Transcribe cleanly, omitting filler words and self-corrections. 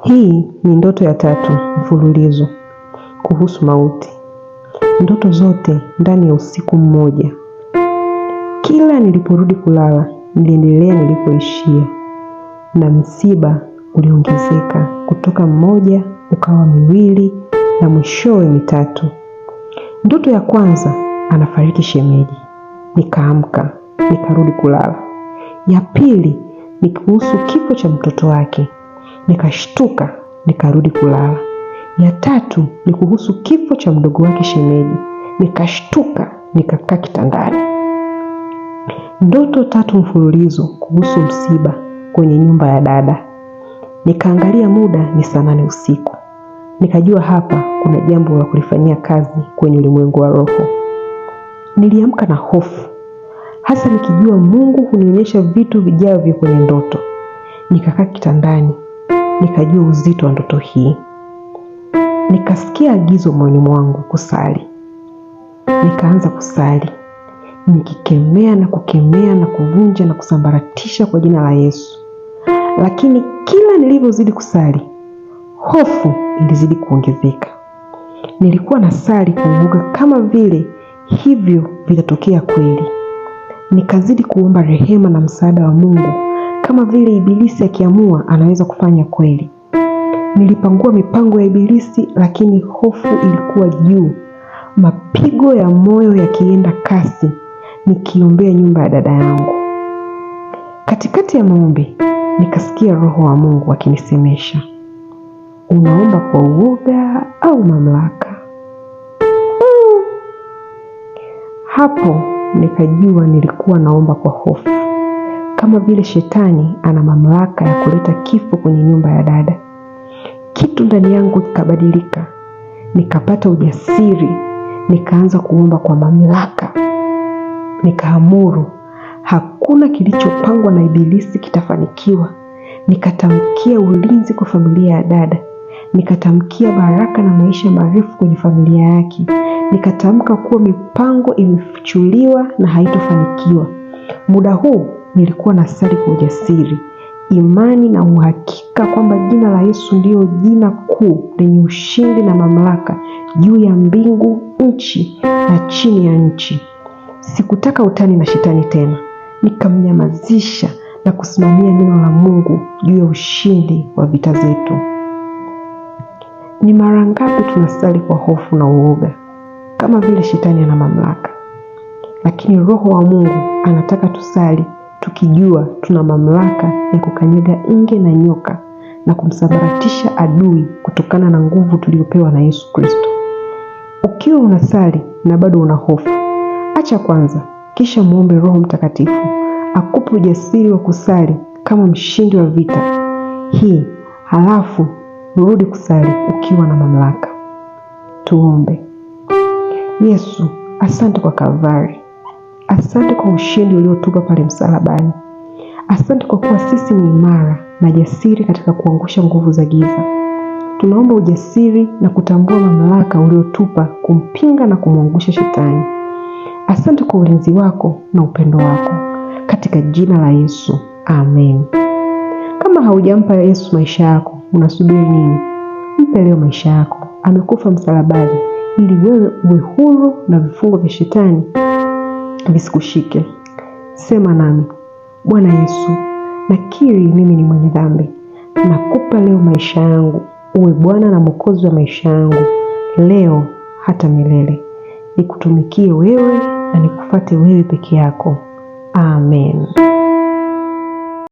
Hii ni ndoto ya 3 mfululizo kuhusu mauti. Ndoto zote ndani ya usiku mmoja. Kila niliporudi kulala, niliendelea nilipoishia. Na msiba uliongezeka kutoka 1 ukawa 2 na mwishowe 3. Ndoto ya kwanza, anafariki shemeji. Nikaamka, nikarudi kulala. Ya pili ni kuhusu kifo cha mtoto wake. Nikashtuka, nikarudi kulala. Ya 3 ni kuhusu kifo cha mdogo wake shemeji. Nikashtuka, nikakaa kitandani. Ndoto 3 mfululizo kuhusu msiba kwenye nyumba ya dada. Nikaangalia muda ni saa 8 usiku. Nikajua hapa kuna jambo la kulifanyia kazi kwenye ulimwengu wa roho. Niliamka na hofu, hasa nikijua Mungu hunionyesha vitu vijavyo kwenye ndoto. Nikakaa kitandani, nikajua uzito wa ndoto hii. Nikasikia agizo moyoni mwangu kusali. Nikaanza kusali, nikikemea na kukemea na kuvunja na kusambaratisha kwa jina la Yesu. Lakini kila nilivyozidi kusali, hofu ilizidi kuongezeka. Nilikuwa nasali kuuga kama vile hivyo vitatokea kweli. Nikazidi kuomba rehema na msaada wa Mungu kama vile ibilisi akiamua anaweza kufanya kweli. Nilipangua mipango ya ibilisi, lakini hofu ilikuwa juu. Mapigo ya moyo yakienda kasi, nikiombea nyumba ya dada yangu. Katikati ya maombi, nikasikia Roho wa Mungu akinisemesha, unaomba kwa uoga au mamlaka? Hapo nikajua nilikuwa naomba kwa hofu, kama vile shetani ana mamlaka ya kuleta kifo kwenye nyumba ya dada. Kitu ndani yangu kikabadilika, nikapata ujasiri, nikaanza kuomba kwa mamlaka. Nikaamuru hakuna kilichopangwa na ibilisi kitafanikiwa. Nikatamkia ulinzi kwa familia ya dada. Nikatamkia baraka na maisha marefu kwenye familia yake. Nikatamka kuwa mipango imefichuliwa na haitofanikiwa. Muda huu nilikuwa nasali kwa ujasiri, imani na uhakika kwamba jina la Yesu ndio jina kuu lenye ushindi na mamlaka juu ya mbingu, nchi na chini ya nchi. Sikutaka utani na shetani tena. Nikamnyamazisha na kusimamia neno la Mungu juu ya ushindi wa vita zetu. Ni mara ngapi tunasali kwa hofu na uoga, kama vile shetani ana mamlaka? Lakini Roho wa Mungu anataka tusali tukijua tuna mamlaka ya kukanyaga nge na nyoka na kumsambaratisha adui kutokana na nguvu tuliyopewa na Yesu Kristo. Ukiwa unasali na bado una hofu, acha kwanza, kisha muombe Roho Mtakatifu akupe ujasiri wa kusali kama mshindi wa vita hii. Halafu rudi kusali ukiwa na mamlaka. Tuombe. Yesu, asante kwa Kalvari. Asante kwa ushindi uliotupa pale msalabani. Asante kwa kuwa sisi ni imara na jasiri katika kuangusha nguvu za giza. Tunaomba ujasiri na kutambua mamlaka uliotupa kumpinga na kumwangusha shetani. Asante kwa ulinzi wako na upendo wako. Katika jina la Yesu, amen. Kama haujampa Yesu maisha yako, unasubiri nini? Mpe leo maisha yako. Amekufa msalabani ili wewe uwe huru na vifungo vya shetani visikushike. Sema nami, Bwana Yesu, nakiri mimi ni mwenye dhambi. Nakupa leo maisha yangu. Uwe Bwana na Mwokozi wa maisha yangu leo hata milele. Nikutumikie wewe na nikufuate wewe peke yako. Amen.